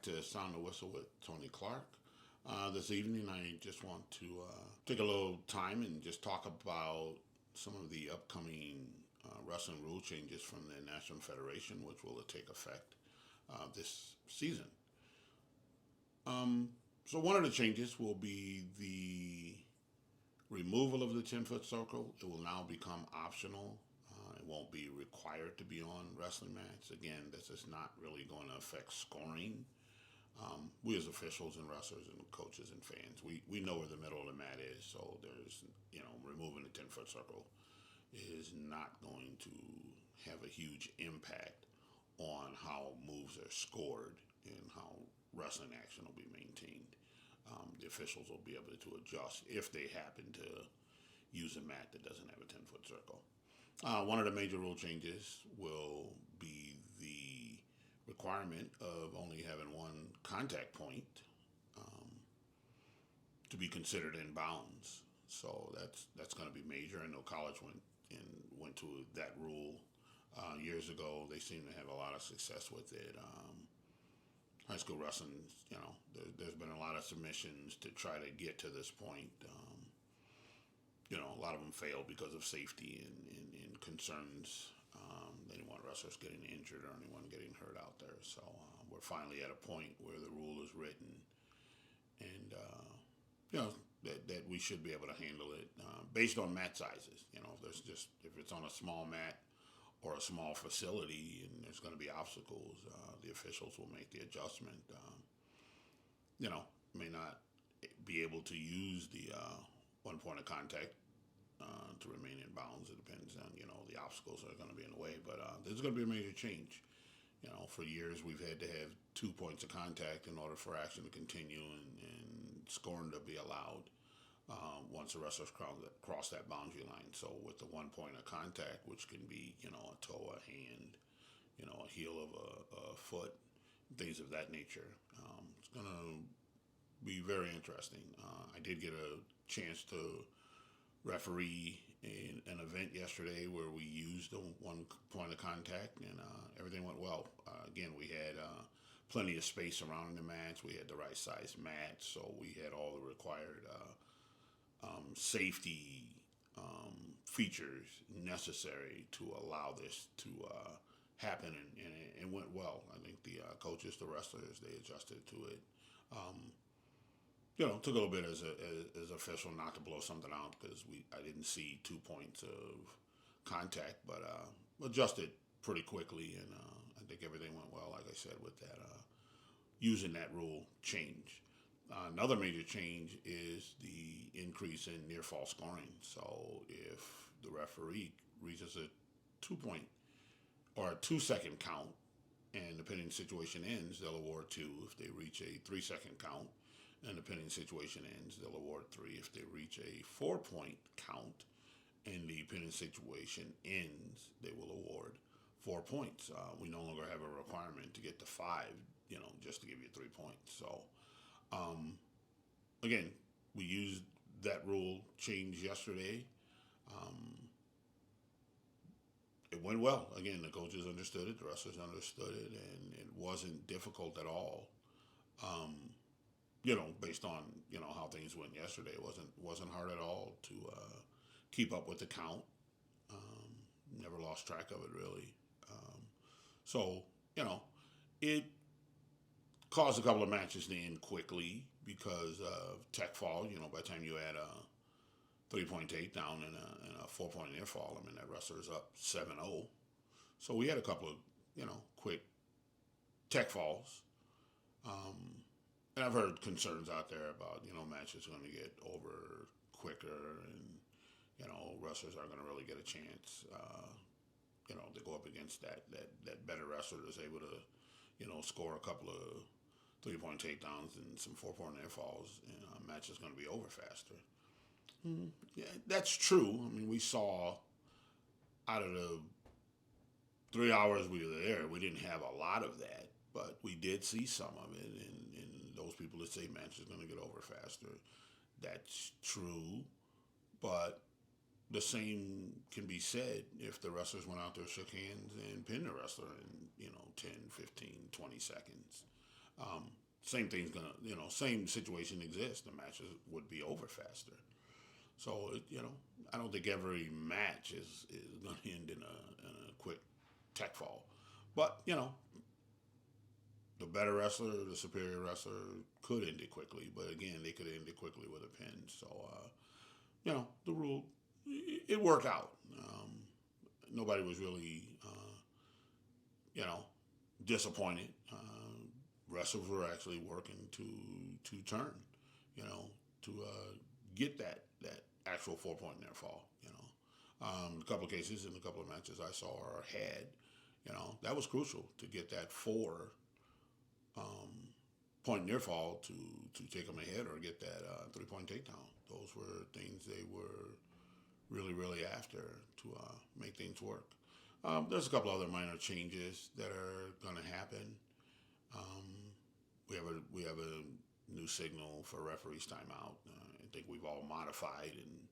to Sound the Whistle with Tony Clark. This evening, I just want to take a little time and just talk about some of the upcoming wrestling rule changes from the National Federation, which will take effect this season. So, one of the changes will be the removal of the 10-foot circle. It will now become optional. It won't be required to be on wrestling mats. Again, this is not really going to affect scoring. We as officials and wrestlers and coaches and fans, we know where the middle of the mat is. So there's, removing the 10-foot circle is not going to have a huge impact on how moves are scored and how wrestling action will be maintained. The officials will be able to adjust if they happen to use a mat that doesn't have a 10-foot circle. One of the major rule changes will be the requirement of only having one contact point to be considered in bounds. So that's going to be major. I know college went to that rule years ago. They seem to have a lot of success with it. High school wrestling, there's been a lot of submissions to try to get to this point. A lot of them failed because of safety and concerns. They didn't want wrestlers getting injured or anyone getting hurt out there. So we're finally at a point where the rule is written, and that we should be able to handle it based on mat sizes. If it's on a small mat or a small facility and there's going to be obstacles, the officials will make the adjustment. May not be able to use the one point of contact to remain in bounds. It depends on, the obstacles that are going to be in the way. But there's going to be a major change. For years we've had to have 2 points of contact in order for action to continue and scoring to be allowed once the wrestlers cross that boundary line. So with the 1 point of contact, which can be, a toe, a hand, a heel of a foot, things of that nature, it's going to be very interesting. I did get a chance to referee an event yesterday where we used the 1 point of contact, and everything went well. Again, we had plenty of space around the mats. We had the right size mats, so we had all the required safety features necessary to allow this to happen, and it went well. I think the coaches, the wrestlers, they adjusted to it. It took a little bit as official not to blow something out because I didn't see 2 points of contact, but adjusted pretty quickly, and I think everything went well. Like I said, with that using that rule change. Another major change is the increase in near fall scoring. So if the referee reaches a 2 point or a 2 second count, and the pending situation ends, they'll award 2. If they reach a 3 second count, and the pending situation ends, they'll award 3. If they reach a 4 point count and the pending situation ends, they will award 4 points. We no longer have a requirement to get to 5, just to give you 3 points. So, again, we used that rule change yesterday. It went well. Again, the coaches understood it, the wrestlers understood it, and it wasn't difficult at all. Based on how things went yesterday, it wasn't hard at all to keep up with the count. Never lost track of it really. So it caused a couple of matches to end quickly because of tech fall. By the time you add a 3 point takedown and a 4 point near fall, that wrestler's up 7-0. So we had a couple of quick tech falls. And I've heard concerns out there about, matches going to get over quicker and, wrestlers aren't going to really get a chance, to go up against that better wrestler that's able to, score a couple of 3 point takedowns and some 4 point air falls, and match is going to be over faster. Yeah, that's true. We saw out of the 3 hours we were there, we didn't have a lot of that. But we did see some of it, and those people that say match is going to get over faster, that's true. But the same can be said if the wrestlers went out there, shook hands, and pinned the wrestler in, 10, 15, 20 seconds. Um, Same thing's gonna, same situation exists. The matches would be over faster. So I don't think every match is gonna end in a quick tech fall. But the better wrestler, the superior wrestler could end it quickly. But again, they could end it quickly with a pin. So the rule, it worked out. Nobody was really you know disappointed. Wrestlers were actually working to turn, you know, to get that actual 4 point near fall. A couple of cases in a couple of matches I saw or had, that was crucial to get that um, point near fall to take them ahead or get that 3 point takedown. Those were things they were really after to make things work. There's a couple other minor changes that are going to happen. Um, we have a new signal for referees timeout. I think we've all modified and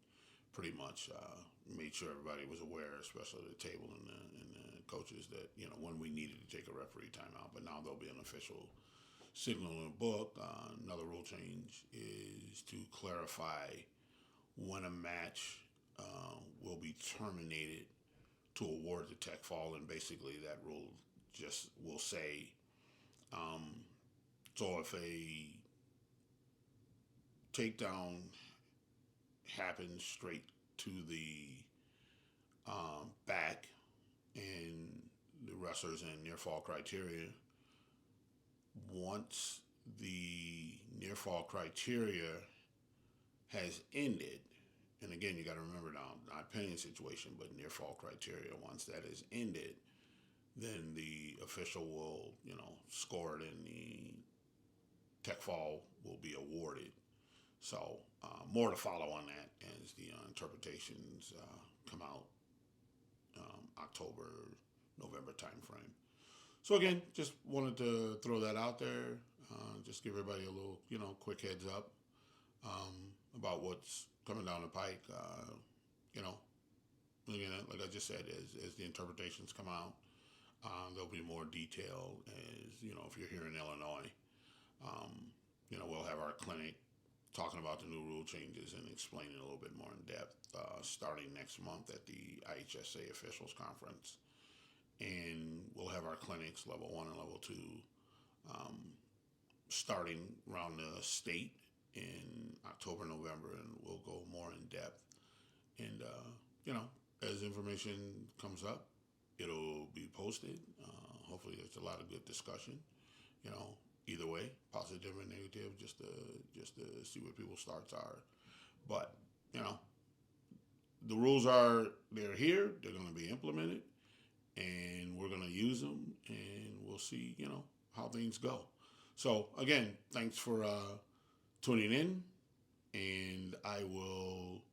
pretty much made sure everybody was aware, especially the table and the coaches, that when we needed to take a referee timeout. But now there'll be an official signal in the book. Another rule change is to clarify when a match will be terminated to award the tech fall, and basically that rule just will say, so if a takedown happens straight to the back and the wrestlers in near fall criteria, once the near fall criteria has ended, and again, you got to remember now, not penning situation, but near fall criteria, once that is ended, then the official will, score it and the tech fall will be awarded. So more to follow on that as the interpretations come out October, November timeframe. So again, just wanted to throw that out there. Just give everybody a little, quick heads up about what's coming down the pike. You know, again, like I just said, as the interpretations come out, there'll be more detail. As if you're here in Illinois, we'll have our clinic talking about the new rule changes and explaining a little bit more in depth starting next month at the IHSA officials conference. And we'll have our clinics, level 1 and level 2, starting around the state in October, November, and we'll go more in depth. And, as information comes up, it'll be posted. Hopefully there's a lot of good discussion, either way, positive and negative, just to see what people's thoughts are. But, the rules they're here, they're going to be implemented, and we're going to use them, and we'll see, how things go. So again, thanks for tuning in, and I will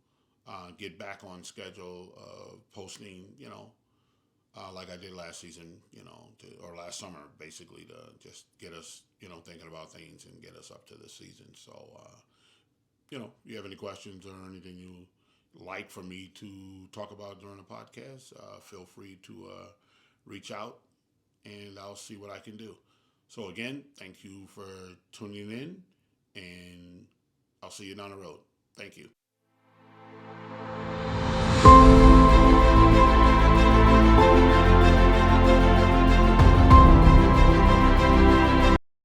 get back on schedule of posting, like I did last season, or last summer, basically, to just get us, thinking about things and get us up to the season. So, you have any questions or anything you like for me to talk about during the podcast, feel free to reach out, and I'll see what I can do. So again, thank you for tuning in, and I'll see you down the road. Thank you.